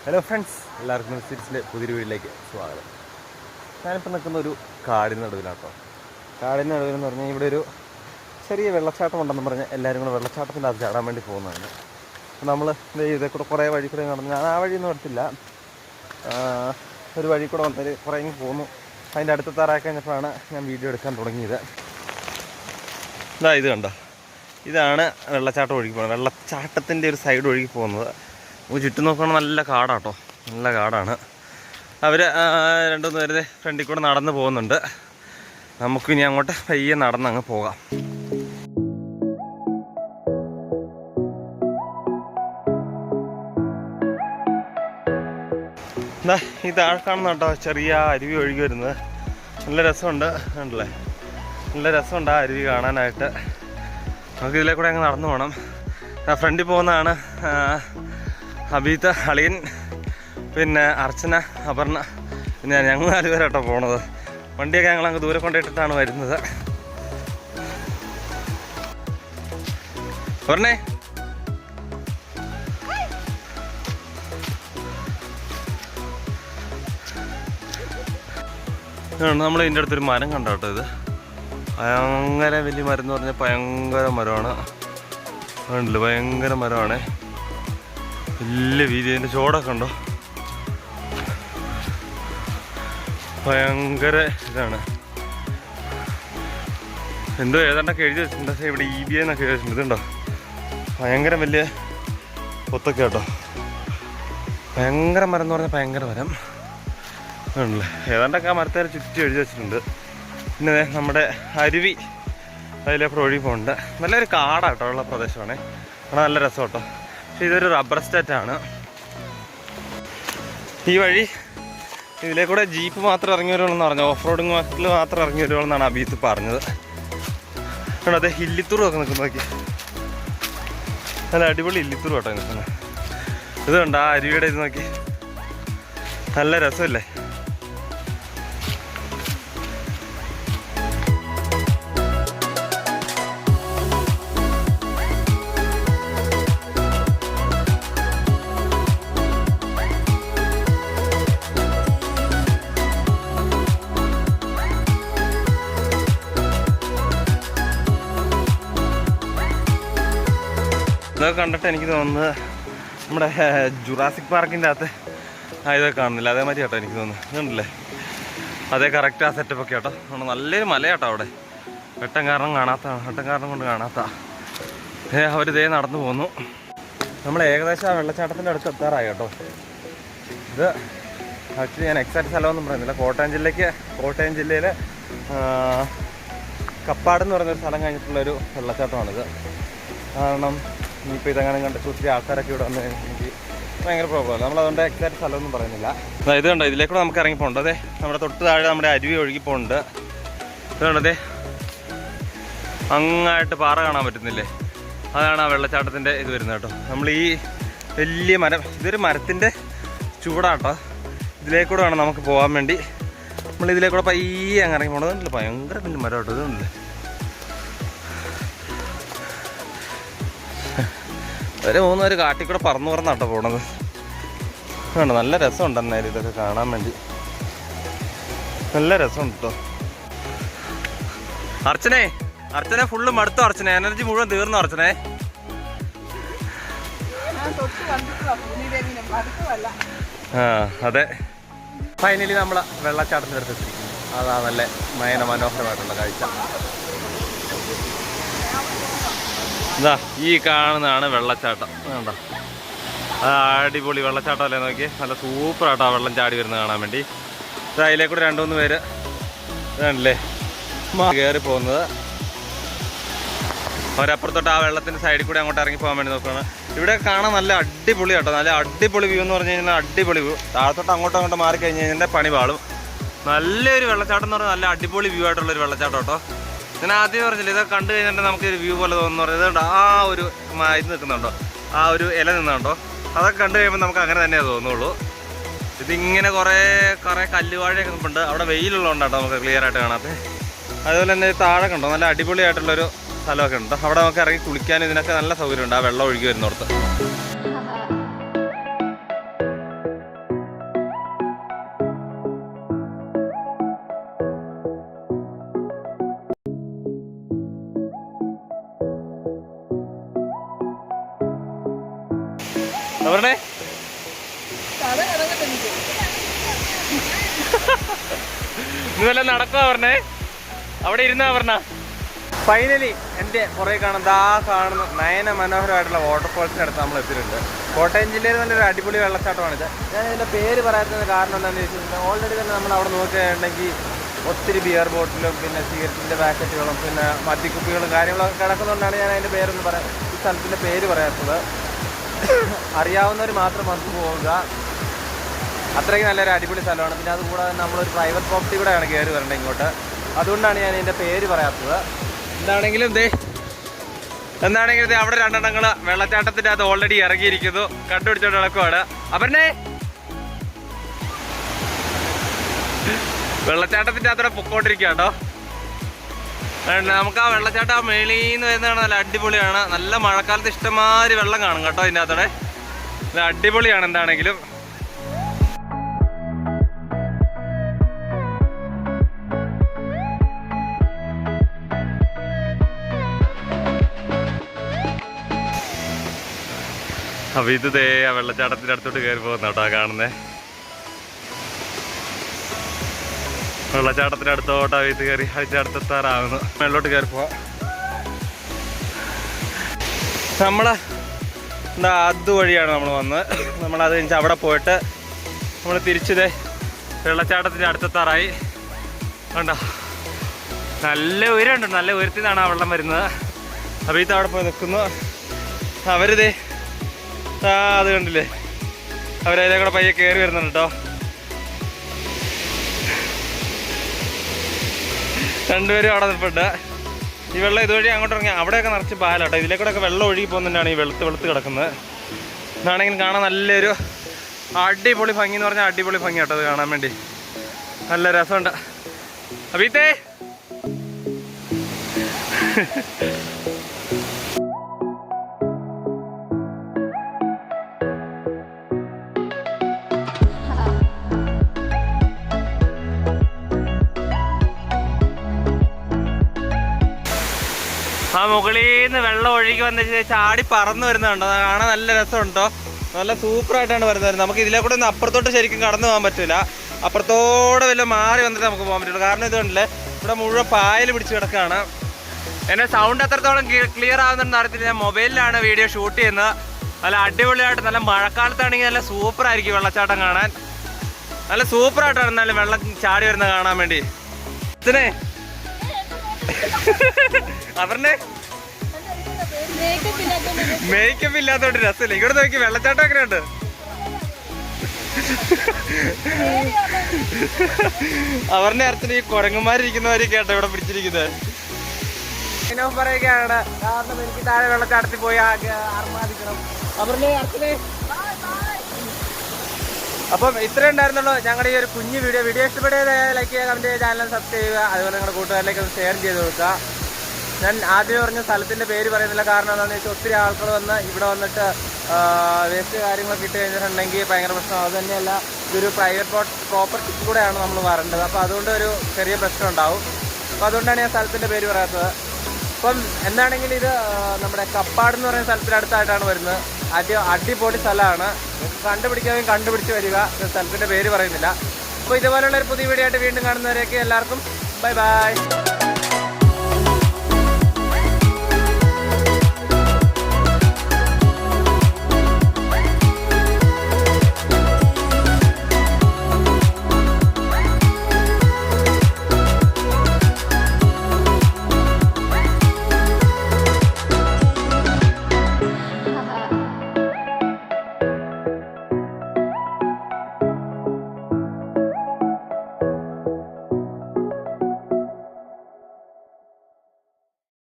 Hello friends, എല്ലാവർക്കും സിറ്റിസിലെ പുതിയൊരു വീട്ടിലേക്ക് സ്വാഗതം. ഞാനിപ്പോൾ നിൽക്കുന്ന ഒരു കാടിന് നടുവിലാട്ടോ. കാടിന് നടുവിലെന്ന് പറഞ്ഞാൽ ഇവിടെ ഒരു ചെറിയ വെള്ളച്ചാട്ടം ഉണ്ടെന്ന് പറഞ്ഞാൽ എല്ലാവരും കൂടെ വെള്ളച്ചാട്ടത്തിൻ്റെ അത് ചാടാൻ വേണ്ടി പോകുന്നതാണ്. നമ്മൾ ഇതേ കൂടെ കുറേ വഴി കൂടെ നടന്നു. ഞാൻ ആ വഴിയൊന്നും എടുത്തില്ല, ഒരു വഴി കൂടെ വന്നൊരു കുറേ പോന്നു. അതിൻ്റെ അടുത്ത് താറായി കഴിഞ്ഞപ്പോഴാണ് ഞാൻ വീഡിയോ എടുക്കാൻ തുടങ്ങിയത്. ഇത് കണ്ടോ, ഇതാണ് വെള്ളച്ചാട്ടം ഒഴുകി പോകുന്നത്. വെള്ളച്ചാട്ടത്തിൻ്റെ ഒരു സൈഡ് ഒഴുകി പോകുന്നത്. ചുറ്റും നോക്കുകയാണെങ്കിൽ നല്ല കാടാട്ടോ, നല്ല കാടാണ്. അവർ രണ്ടുമൂന്ന് പേരുടെ ഫ്രണ്ടിൽ കൂടെ നടന്ന് പോകുന്നുണ്ട്. നമുക്കിനി അങ്ങോട്ട് പയ്യെ നടന്നങ്ങ് പോകാം. എന്താ ഈ താഴെ കാണുന്ന കേട്ടോ ചെറിയ അരുവി ഒഴുകി വരുന്നത്. നല്ല രസമുണ്ട്, ഉണ്ടല്ലേ? നല്ല രസമുണ്ട് ആ അരുവി കാണാനായിട്ട്. നമുക്ക് ഇതിലേ കൂടെ അങ്ങ് നടന്നു പോകണം. ഫ്രണ്ടിൽ പോകുന്നതാണ് അബീത്ത്, അളിയൻ, പിന്നെ അർച്ചന, അപർണ, പിന്നെ ഞങ്ങൾ 4 പേരാട്ടോ പോണത്. വണ്ടിയൊക്കെ ഞങ്ങളങ്ങ് ദൂരെ കൊണ്ടിട്ടിട്ടാണ് വരുന്നത്. പറഞ്ഞേ, നമ്മൾ ഇതിൻ്റെ അടുത്തൊരു മരം കണ്ടോ കേട്ടോ. ഇത് ഭയങ്കര വലിയ മരം എന്ന് പറഞ്ഞാൽ ഭയങ്കര മരമാണ്. ഉണ്ടല്ലോ, ഭയങ്കര മരമാണ്, വലിയ വീതി. അതിൻ്റെ ചോടൊക്കെ ഉണ്ടോ, ഭയങ്കര ഇതാണ്. എന്തോ ഏതാണ്ടൊക്കെ എഴുതി വെച്ചിട്ടുണ്ട്. പക്ഷേ ഇവിടെ EBI എന്നൊക്കെ എഴുതി വെച്ചിട്ടുണ്ട്. ഇതുണ്ടോ, ഭയങ്കര വലിയ പൊത്തൊക്കെ കേട്ടോ. ഭയങ്കര മരം എന്ന് പറഞ്ഞാൽ ഭയങ്കര മരം ഉണ്ടല്ലേ. ഏതാണ്ടൊക്കെ ആ മരത്തേരെ ചുറ്റി എഴുതി വെച്ചിട്ടുണ്ട്. പിന്നെ നമ്മുടെ അരുവി അതിലേക്കൂടെ ഒഴുകി പോകുന്നുണ്ട്. നല്ലൊരു കാടാട്ടോ ഉള്ള പ്രദേശമാണ്. അവിടെ നല്ല രസം കേട്ടോ. പക്ഷെ ഇതൊരു റബ്ബർ എസ്റ്റേറ്റാണ്. ഈ വഴി ഇതിലേക്കൂടെ ജീപ്പ് മാത്രം ഇറങ്ങി വരുവാണെന്ന് പറഞ്ഞു. ഓഫ് റോഡിങ് മറ്റിൽ മാത്രം ഇറങ്ങി വരുവാണെന്നാണ് അബീത്ത് പറഞ്ഞത്. കേട്ടോ, അതെ ഇല്ലിത്തൂറും ഒക്കെ നിൽക്കുന്ന നോക്കി. നല്ല അടിപൊളി ഇല്ലിത്തൂറും കേട്ടോ നിൽക്കുന്നത്. ഇത് കണ്ടോ ആ അരുവിയുടെ ഇത് നോക്കി, നല്ല രസമല്ലേ? ഇതൊക്കെ കണ്ടിട്ട് എനിക്ക് തോന്നുന്നത് നമ്മുടെ ജുറാസിക് പാർക്കിൻ്റെ അകത്ത് ഇതൊക്കെ കാണുന്നില്ല, അതേമാതിരി കേട്ടോ എനിക്ക് തോന്നുന്നു. ഇതുണ്ടല്ലേ, അതേ കറക്റ്റ് ആ സെറ്റപ്പൊക്കെ കേട്ടോ. നല്ലൊരു മലയാട്ടോ അവിടെ. വെട്ടം കാരണം കൊണ്ട് കാണാത്ത അവരിതേ നടന്നു പോന്നു. നമ്മൾ ഏകദേശം ആ വെള്ളച്ചാട്ടത്തിൻ്റെ അടുത്ത് എത്താറായി കേട്ടോ. ഇത് ആക്ച്വലി ഞാൻ എക്സാക്ട് സ്ഥലമൊന്നും പറയുന്നില്ല. കോട്ടയം ജില്ലയിലെ കപ്പാട് എന്ന് പറയുന്നൊരു സ്ഥലം കഴിഞ്ഞിട്ടുള്ളൊരു വെള്ളച്ചാട്ടമാണിത്. കാരണം ഇനിയിപ്പോൾ ഇതങ്ങനെ കണ്ടിട്ട് ഒത്തിരി ആൾക്കാരൊക്കെ ഇവിടെ വന്ന് എനിക്ക് ഭയങ്കര പ്രോബ്ലം. നമ്മളതുകൊണ്ട് എക്സാക്ട് സ്ഥലമൊന്നും പറയുന്നില്ല. ഇത് കണ്ടോ, ഇതിലേക്കൂടെ നമുക്ക് ഇറങ്ങി പോകണ്ട. അതെ നമ്മുടെ തൊട്ട് താഴെ നമ്മുടെ അരുവി ഒഴുകി പോകുന്നുണ്ട്. ഇതുകൊണ്ട് അതെ അങ്ങായിട്ട് പാറ കാണാൻ പറ്റുന്നില്ലേ, അതാണ് ആ വെള്ളച്ചാട്ടത്തിൻ്റെ ഇത് വരുന്നത് കേട്ടോ. നമ്മൾ ഈ വലിയ മരം, ഇതൊരു മരത്തിൻ്റെ ചൂടാട്ടോ. ഇതിലേക്കൂടെ വേണം നമുക്ക് പോകാൻ വേണ്ടി. നമ്മൾ ഇതിലേക്കൂടെ പയ്യെ അങ്ങ് ഇറങ്ങി പോകണത്. ഭയങ്കര വലിയ മരം കേട്ടോ. ഇതുണ്ടല്ലേ, ഒരു 3 പേര് കാട്ടിക്കൂടെ പറന്നാട്ടോ പോണത്. വേണ്ട, നല്ല രസമുണ്ട്. എന്നാലും ഇതൊക്കെ കാണാൻ വേണ്ടി നല്ല രസമുണ്ട് കേട്ടോ. അർച്ചനെ ഫുള്ള് മടുത്തു. അർച്ചനെ എനർജി മുഴുവൻ തീർന്നു. അർച്ചനെ അതെ, ഫൈനലി നമ്മളെ വെള്ളച്ചാട്ടത്തിൻ്റെ അടുത്ത് എത്തിയിരിക്കുന്നു. അതാ നല്ല മനോഹരമായിട്ടുള്ള കാഴ്ച. ഇതാ ഈ കാണുന്നതാണ് വെള്ളച്ചാട്ടം. വേണ്ട, അത് അടിപൊളി വെള്ളച്ചാട്ടം അല്ലേ നോക്കി. നല്ല സൂപ്പറായിട്ടോ ആ വെള്ളം ചാടി വരുന്നത് കാണാൻ വേണ്ടി. അതിലേക്കൂടെ 2-3 പേര് ഇതാണല്ലേ കയറി പോകുന്നത്. അവരപ്പുറത്തോട്ട് ആ വെള്ളത്തിൻ്റെ സൈഡിൽ കൂടെ അങ്ങോട്ട് ഇറങ്ങി പോകാൻ വേണ്ടി നോക്കുകയാണ്. ഇവിടെ കാണാൻ നല്ല അടിപൊളി കേട്ടോ. നല്ല അടിപൊളി വ്യൂ എന്ന് പറഞ്ഞു കഴിഞ്ഞാൽ അടിപൊളി വ്യൂ. താഴത്തോട്ട് അങ്ങോട്ട് മാറിക്കഴിഞ്ഞ് കഴിഞ്ഞാൽ പണി പാളും. നല്ലൊരു വെള്ളച്ചാട്ടം എന്ന് പറഞ്ഞാൽ നല്ല അടിപൊളി വ്യൂ ആയിട്ടുള്ളൊരു വെള്ളച്ചാട്ടം കേട്ടോ. ഞാൻ ആദ്യം പറഞ്ഞില്ല, ഇതൊക്കെ കണ്ടു കഴിഞ്ഞിട്ട് നമുക്കൊരു വ്യൂ പോലെ തോന്നുന്നു പറയുന്നത്. ആ ഒരു ഇത് നിൽക്കുന്നുണ്ടോ, ആ ഒരു ഇല നിന്നുണ്ടോ, അതൊക്കെ കണ്ടു കഴിയുമ്പോൾ നമുക്ക് അങ്ങനെ തന്നെ തോന്നുള്ളൂ. ഇതിങ്ങനെ കുറേ കല്ലുവാഴയൊക്കെ നിൽപ്പുണ്ട്. അവിടെ വെയിലുള്ളതുകൊണ്ടാട്ടോ നമുക്ക് ക്ലിയർ ആയിട്ട് കാണാത്തത്. അതുപോലെ തന്നെ താഴെ കണ്ടോ നല്ല അടിപൊളിയായിട്ടുള്ളൊരു സ്ഥലമൊക്കെ ഉണ്ട്. അവിടെ നമുക്ക് ഇറങ്ങി കുളിക്കാനും ഇതിനൊക്കെ നല്ല സൗകര്യമുണ്ട് ആ വെള്ളം ഒഴുകി വരുന്നിടത്ത്. പറഞ്ഞേ ഇന്നലെ നടക്കുവാ പറഞ്ഞേ, അവിടെ ഇരുന്നാ പറഞ്ഞ. ഫൈനലി എൻ്റെ പുറകെ കാണുന്ന നയന മനോഹരമായിട്ടുള്ള വാട്ടർഫോൾസിൻ്റെ അടുത്ത് നമ്മൾ എത്തിയിട്ടുണ്ട്. കോട്ടയം ജില്ലയിൽ നല്ലൊരു അടിപൊളി വെള്ളച്ചാട്ടമാണിത്. ഞാൻ ഇതിൻ്റെ പേര് പറയാത്തത് കാരണം എന്താണെന്ന് വെച്ചിട്ടുണ്ടെങ്കിൽ ഓൾറെഡി തന്നെ നമ്മൾ അവിടെ നോക്കുകയാണെങ്കിൽ ഒത്തിരി ബിയർ ബോട്ടിലും പിന്നെ സിഗരറ്റിൻ്റെ പാക്കറ്റുകളും പിന്നെ മദ്യക്കുപ്പികളും കാര്യങ്ങളൊക്കെ കിടക്കുന്നതുകൊണ്ടാണ് ഞാൻ അതിൻ്റെ പേരൊന്നും പറയാം, ഈ സ്ഥലത്തിൻ്റെ പേര് പറയാത്തത്. അറിയാവുന്നവർ മാത്രം വന്നു പോവുക. അത്രയ്ക്ക് നല്ലൊരു അടിപൊളി സ്ഥലമാണ്. പിന്നെ അതുകൂടാതെ നമ്മളൊരു പ്രൈവറ്റ് പ്രോപ്പർട്ടി കൂടെയാണ് കയറി വരേണ്ടത് ഇങ്ങോട്ട്. അതുകൊണ്ടാണ് ഞാൻ ഇതിൻ്റെ പേര് പറയാത്തത്. എന്താണെങ്കിലും അവിടെ രണ്ടെണ്ണങ്ങൾ വെള്ളച്ചാട്ടത്തിൻ്റെ അത് ഓൾറെഡി ഇറങ്ങിയിരിക്കുന്നു, കണ്ടുപിടിച്ചോണ്ട് നടക്കുവാണ്. അവരുടെ വെള്ളച്ചാട്ടത്തിൻ്റെ അതോടെ പൊക്കോണ്ടിരിക്കുക കേട്ടോ. നമുക്ക് ആ വെള്ളച്ചാട്ടം മേളീന്ന് വരുന്നതാണ്, നല്ല അടിപൊളിയാണ്. നല്ല മഴക്കാലത്ത് ഇഷ്ടംമാതിരി വെള്ളം കാണും കേട്ടോ ഇതിൻ്റെ അതോടെ. നല്ല അടിപൊളിയാണ് എന്താണെങ്കിലും. അപ്പൊ ഇത് ആ വെള്ളച്ചാട്ടത്തിന്റെ അടുത്തോട്ട് കയറി പോകുന്ന കേട്ടോ കാണുന്നേ. വെള്ളച്ചാട്ടത്തിന്റെ അടുത്തോട്ടാ ഇത് കയറി അടുത്തെത്താറാകുന്നു. വെള്ളോട്ട് കയറി പോവാ. നമ്മള് അതുവഴിയാണ് നമ്മൾ വന്നത്. നമ്മളത് കഴിഞ്ഞാൽ അവിടെ പോയിട്ട് നമ്മൾ തിരിച്ചതേ വെള്ളച്ചാട്ടത്തിന്റെ അടുത്തെത്താറായി. കണ്ടോ നല്ല ഉയരമുണ്ട്, നല്ല ഉയരത്തിൽ നിന്നാണ് ആ വെള്ളം വരുന്നത്. അപ്പൊ ഇത് അവിടെ പോയി നിൽക്കുന്നു. അവരിതേ അത് കണ്ടില്ലേ, അവരതിലെ കൂടെ പയ്യെ കയറി വരുന്നുണ്ട് കേട്ടോ. രണ്ടുപേരും അവിടെ നിൽപ്പുണ്ട്. ഈ വെള്ളം ഇതുവഴി അങ്ങോട്ട് ഇറങ്ങി അവിടെയൊക്കെ നിറച്ച് പാലാട്ടോ. ഇതിലേക്കൂടെയൊക്കെ വെള്ളം ഒഴുകി പോകുന്നതിനാണ് ഈ വെളുത്ത് കിടക്കുന്നത്. ഇതാണെങ്കിലും കാണാൻ നല്ലൊരു അടിപൊളി ഭംഗി എന്ന് പറഞ്ഞാൽ അടിപൊളി ഭംഗി കേട്ടോ. അത് കാണാൻ വേണ്ടി നല്ല രസമുണ്ട്. അബീത്തേ ആ മുകളിൽ നിന്ന് വെള്ളം ഒഴുകി വന്ന ചാടി പറന്ന് വരുന്നുണ്ടോ, കാണാൻ നല്ല രസമുണ്ടോ. നല്ല സൂപ്പറായിട്ടാണ് വരുന്നത്. നമുക്ക് ഇതിലെ കൂടെ ഒന്ന് അപ്പുറത്തോട്ട് ശരിക്കും കടന്നു പോകാൻ പറ്റില്ല. അപ്പുറത്തോടെ വല്ല മാറി വന്നിട്ട് നമുക്ക് പോകാൻ പറ്റുള്ളൂ. കാരണം ഇതുകൊണ്ടല്ലേ ഇവിടെ മുഴുവൻ പായൽ പിടിച്ച് കിടക്കുകയാണ്. എന്നെ സൗണ്ട് എത്രത്തോളം ക്ലിയർ ആവുന്നുണ്ടെന്ന് അറിയത്തില്ല. ഞാൻ മൊബൈലിലാണ് വീഡിയോ ഷൂട്ട് ചെയ്യുന്നത്. നല്ല അടിപൊളിയായിട്ട് നല്ല മഴക്കാലത്താണെങ്കിൽ നല്ല സൂപ്പറായിരിക്കും വെള്ളച്ചാട്ടം കാണാൻ. നല്ല സൂപ്പറായിട്ടാണ് എന്നാലും വെള്ളം ചാടി വരുന്നത് കാണാൻ വേണ്ടി. ഇതിനെ അവരുടെ മേക്കപ്പ് ഇല്ലാത്തോണ്ട് രസമില്ല. ഇങ്ങോട്ട് നോക്കി വെള്ളച്ചാട്ടം എങ്ങനെയുണ്ട്. അവരുടെ അർത്ഥത്തിൽ ഈ കുരങ്ങന്മാരിരിക്കുന്നവരെ കേട്ടോ ഇവിടെ പിടിച്ചിരിക്കുന്നത്. പറയുകയാണ് കാരണം എനിക്ക് താഴെ വെള്ളച്ചാട്ടത്തിൽ പോയി ആർമാദിക്കണം. അവരുടെ അർത്ഥത്തില് അപ്പം ഇത്രയും ഉണ്ടായിരുന്നുള്ളൂ ഞങ്ങളുടെ ഈ ഒരു കുഞ്ഞു വീഡിയോ ഇഷ്ടപ്പെട്ടത് ലൈക്ക് ചെയ്യുക, കമന്റ് ചെയ്യുക, ചാനൽ സബ്സ്ക്രൈബ് ചെയ്യുക. അതുപോലെ നിങ്ങളുടെ കൂട്ടുകാരിലേക്ക് ഒന്ന് ഷെയർ ചെയ്ത് കൊടുക്കുക. ഞാൻ ആദ്യം പറഞ്ഞ സ്ഥലത്തിൻ്റെ പേര് പറയുന്നില്ല, കാരണം എന്താണെന്ന് വെച്ചാൽ ഒത്തിരി ആൾക്കാർ വന്ന് ഇവിടെ വന്നിട്ട് വേസ്റ്റ് കാര്യങ്ങളൊക്കെ ഇട്ട് കഴിഞ്ഞിട്ടുണ്ടെങ്കിൽ ഭയങ്കര പ്രശ്നം. അത് തന്നെയല്ല, ഇതൊരു പ്രൈവറ്റ് പ്രോപ്പർട്ടി കൂടെയാണ് നമ്മൾ വരേണ്ടത്. അപ്പോൾ അതുകൊണ്ട് ഒരു ചെറിയ പ്രശ്നം ഉണ്ടാവും. അപ്പോൾ അതുകൊണ്ടാണ് ഞാൻ സ്ഥലത്തിൻ്റെ പേര് പറയാത്തത്. അപ്പം എന്താണെങ്കിലും ഇത് നമ്മുടെ കപ്പാട് എന്ന് പറയുന്ന സ്ഥലത്തിനടുത്തായിട്ടാണ് വരുന്നത്. അടിപൊളി സ്ഥലമാണ്. നിങ്ങൾക്ക് കണ്ടുപിടിക്കാമെങ്കിൽ കണ്ടുപിടിച്ച് വരിക. സ്ഥലത്തിൻ്റെ പേര് പറയുന്നില്ല. അപ്പോൾ ഇതുപോലുള്ള ഒരു പുതിയ വീഡിയോ ആയിട്ട് വീണ്ടും കാണുന്നവരെയൊക്കെ എല്ലാവർക്കും ബൈ ബൈ.